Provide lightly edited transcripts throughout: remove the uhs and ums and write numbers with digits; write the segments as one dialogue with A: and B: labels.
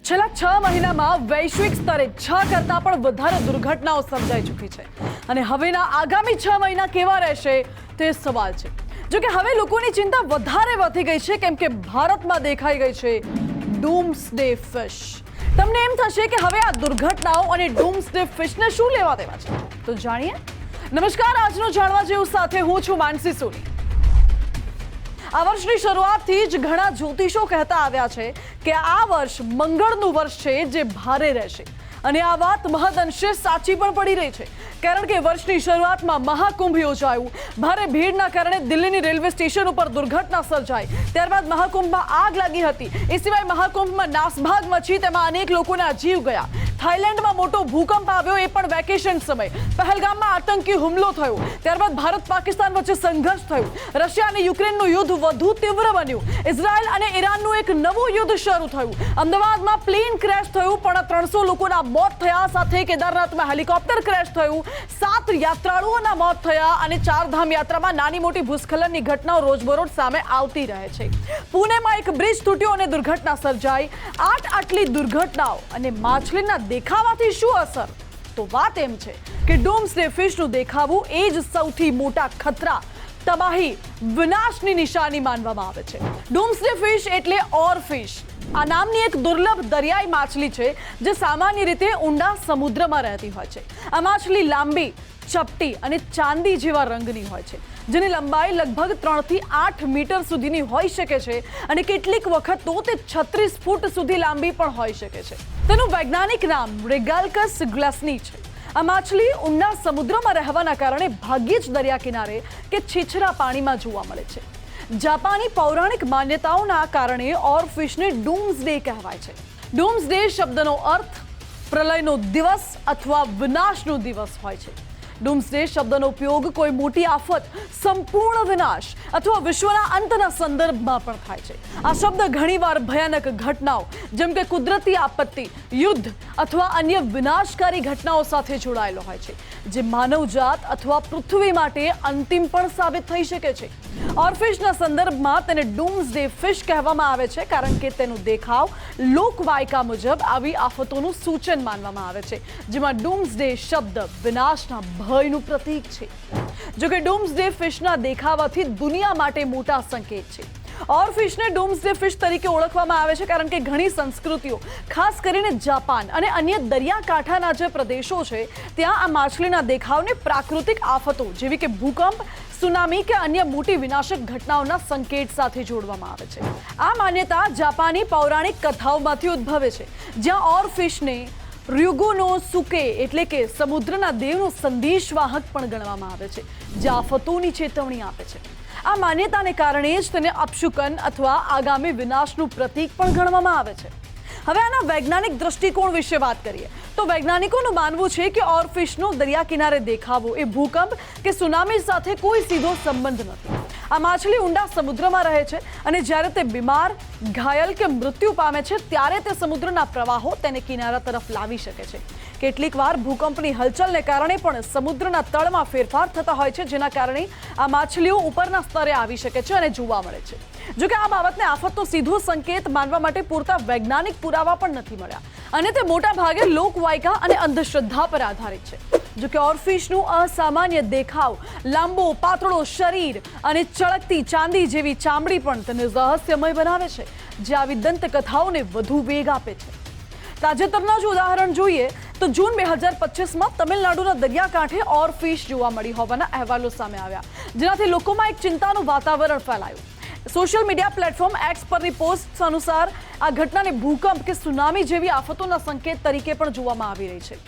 A: છેલ્લા 6 મહિનામાં વૈશ્વિક સ્તરે 6 કરતા પણ વધારે દુર્ઘટનાઓ સર્જાઈ ચૂકી છે અને હવેના આગામી 6 મહિના કેવા રહેશે તે સવાલ છે। જો કે હવે લોકોની ચિંતા વધારે વધી ગઈ છે કેમ કે ભારતમાં દેખાઈ ગઈ છે ડૂમ્સડે ફિશ। તમને એમ થશે કે હવે આ દુર્ઘટનાઓ અને ડૂમ્સડે ફિશને શું લેવા દેવા છે, તો જાણીએ। નમસ્કાર, આજનું જાણવા જેવું સાથે હું છું માનસી સોની। આ વર્ષની શરૂઆતથી જ ઘણા જ્યોતિષો કહેતા આવ્યા છે કે આ વર્ષ મંગળનું વર્ષ છે જે ભારે રહેશે અને આ વાત મહદઅંશે સાચી પણ પડી રહી છે કારણ કે વર્ષની શરૂઆતમાં મહાકુંભ યોજાયું। ભારે ભીડના કારણે દિલ્હીની રેલવે સ્ટેશન ઉપર દુર્ઘટના સર્જાઈ, ત્યારબાદ મહાકુંભમાં આગ લાગી હતી। એ સિવાય મહાકુંભમાં નાસભાગ મચી, તેમાં અનેક લોકોના જીવ ગયા। થાઈલેન્ડમાં મોટો ભૂકંપ આવ્યો, એ પણ વેકેશન સમય। પહેલગામમાં આતંકી હુમલો થયો, ત્યારબાદ ભારત પાકિસ્તાન વચ્ચે સંઘર્ષ થયું। રશિયા અને યુક્રેનનું યુદ્ધ વધુ તીવ્ર બન્યું। ઇઝરાયલ અને ઈરાનનું એક નવું યુદ્ધ શરૂ થયું। અમદાવાદમાં પ્લેન ક્રેશ થયું, પણ 300 લોકોના મોત થયા। સાથે કેદારનાથમાં હેલિકોપ્ટર ક્રેશ થયું, 7 યાત્રાળુઓના મોત થયા અને 4 ધામ યાત્રામાં નાની મોટી ભૂસ્ખલનની ઘટનાઓ રોજબરોજ સામે આવતી રહે છે। પુણેમાં એક બ્રિજ તૂટ્યો અને દુર્ઘટના સર્જાઈ। આટલી દુર્ઘટનાઓ અને માછલીના દેખાવાથી શું અસર? તો વાત એમ છે કે ડૂમ્સડે ફિશનું દેખાવું એ જ સૌથી મોટા ખતરા, તબાહી, વિનાશની નિશાની માનવામાં આવે છે। ડૂમ્સડે ફિશ એટલે ઓરફિશ। આ નામની એક દુર્લભ દરિયાઈ માછલી છે જે સામાન્ય રીતે ઊંડા સમુદ્રમાં રહેતી હોય છે। આ માછલી લાંબી, ચપટી અને ચાંદી જેવા રંગની હોય છે, જેની લંબાઈ લગભગ 3 થી 8 મીટર સુધીની હોઈ શકે છે અને કેટલીક વખત તો તે 36 ફૂટ સુધી લાંબી પણ હોઈ શકે છે। તેનું વૈજ્ઞાનિક નામ રેગાલ્કસ ગ્લાસની છે। આ માછલી ઊંડા સમુદ્રમાં રહેવાના કારણે ભાગ્યે જ દરિયા કિનારે કે છીછરા પાણીમાં જોવા મળે છે। જાપાની પૌરાણિક માન્યતાઓના કારણે ઓરફિશને ડૂમ્સડે કહેવાય છે। ડૂમ્સડે શબ્દનો અર્થ પ્રલયનો દિવસ અથવા વિનાશનો દિવસ હોય છે। ડૂમ્સડે શબ્દનો ઉપયોગ કોઈ મોટી આફત, સંપૂર્ણ વિનાશ અથવા વિશ્વના અંતના સંદર્ભમાં પણ થાય છે। આ શબ્દ ઘણીવાર ભયાનક ઘટનાઓ જેમ કે કુદરતી આપત્તિ, યુદ્ધ અથવા અન્ય વિનાશકારી ઘટનાઓ સાથે જોડાયેલો હોય છે, જે માનવજાત અથવા પૃથ્વી માટે અંતિમ પણ સાબિત થઈ શકે છે। ઓરફિશના સંદર્ભમાં તેને ડૂમ્સડે ફિશ કહેવામાં આવે છે કારણ કે તેનો દેખાવ લોકવાયકા મુજબ આવી આફતોનું સૂચન માનવામાં આવે છે, જેમાં ડૂમ્સડે શબ્દ વિનાશના ભયનું પ્રતીક છે। જો કે ડૂમ્સડે ફિશના દેખાવાથી દુનિયા માટે મોટા સંકેત છે। ઓરફિશને ડૂમ્સડે ફિશ તરીકે ઓળખવામાં આવે છે કારણ કે ઘણી સંસ્કૃતિઓ, ખાસ કરીને જાપાન અને અન્ય દરિયાકાંઠાના જે પ્રદેશો છે, ત્યાં આ માછલીના દેખાવને પ્રાકૃતિક આફતો જેવી કે ભૂકંપ, સુનામી કે અન્ય મોટી વિનાશક ઘટનાઓના સંકેત સાથે જોડવામાં આવે છે। આ માન્યતા જાપાની પૌરાણિક કથાઓમાંથી ઉદ્ભવે છે, જ્યાં ઓરફિશને ryugunosuke એટલે કે સમુદ્રના દેવનો સંદેશવાહક પણ ગણવામાં આવે છે, જે આફતોની ચેતવણી આપે છે। આ માન્યતાને કારણે જ તેને અપશુકન અથવા આગામી વિનાશનું પ્રતીક પણ ગણવામાં આવે છે। હવે આના વૈજ્ઞાનિક દ્રષ્ટિકોણ વિશે વાત કરીએ તો વૈજ્ઞાનિકોનું માનવું છે કે ઓરફિશનો દરિયા કિનારે દેખાવો એ ભૂકંપ કે સુનામી સાથે કોઈ સીધો સંબંધ નથી। આ માછલી ઊંડા સમુદ્રમાં રહે છે અને જ્યારે તે બીમાર, ઘાયલ કે મૃત્યુ પામે છે ત્યારે તે સમુદ્રના પ્રવાહો તેને કિનારા તરફ લાવી શકે છે। કેટલીક વાર ભૂકંપની હલચલને કારણે પણ સમુદ્રના તળમાં ફેરફાર થતા હોય છે, જેના કારણે આ માછલીઓ ઉપરના સ્તરે આવી શકે છે અને જોવા મળે છે। જો કે આ બાબતને આફતનો સીધો સંકેત માનવા માટે પૂરતા વૈજ્ઞાનિક પુરાવા પણ નથી મળ્યા અને તે મોટા ભાગે લોકવાયકા અને અંધશ્રદ્ધા પર આધારિત છે। જો કે ઓરફિશનું અસામાન્ય દેખાવ, લાંબો પાતળો શરીર અને ચળકતી ચાંદી જેવી ચામડી પણ તેને રહસ્યમય બનાવે છે, જે આવી દંતકથાઓને વધુ વેગ આપે છે। તાજેતરના જ ઉદાહરણ જોઈએ તો જૂન 2025માં તમિલનાડુના દરિયાકાંઠે ઓરફિશ જોવા મળી હોવાના અહેવાલો સામે આવ્યા, જેનાથી લોકોમાં એક ચિંતાનું વાતાવરણ ફેલાયું। સોશિયલ મીડિયા પ્લેટફોર્મ એક્સ પરની પોસ્ટ અનુસાર આ ઘટનાને ભૂકંપ કે સુનામી જેવી આફતોના સંકેત તરીકે પણ જોવામાં આવી રહી છે।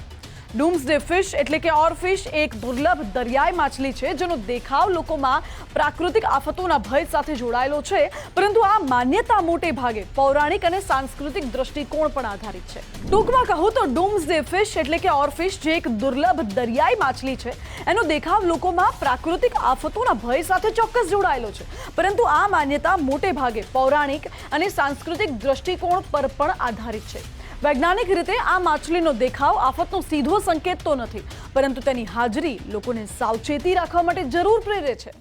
A: ડૂમ્સડે ફિશ એટલે કે ઓરફિશ એક દુર્લભ દરિયાઈ માછલી છે જેનો દેખાવ લોકોમાં પ્રાકૃતિક આફતોના ભય સાથે જોડાયેલો છે, પરંતુ આ માન્યતા મોટે ભાગે પૌરાણિક અને સાંસ્કૃતિક દ્રષ્ટિકોણ પણ આધારિત છે। ટૂંકમાં કહું તો ડૂમ્સડે ફિશ એટલે કે ઓરફિશ જે એક દુર્લભ દરિયાઈ માછલી છે, એનો દેખાવ લોકોમાં પ્રાકૃતિક આફતોના ભય સાથે ચોક્કસ જોડાયેલો છે, પરંતુ આ માન્યતા મોટે ભાગે પૌરાણિક અને સાંસ્કૃતિક દ્રષ્ટિકોણ પર પણ આધારિત છે। વૈજ્ઞાનિક રીતે આ માછલીનો દેખાવ આફતનો સીધો સંકેત તો નથી, પરંતુ તેની હાજરી લોકોને સાવચેતી રાખવા માટે જરૂર પ્રેરે છે।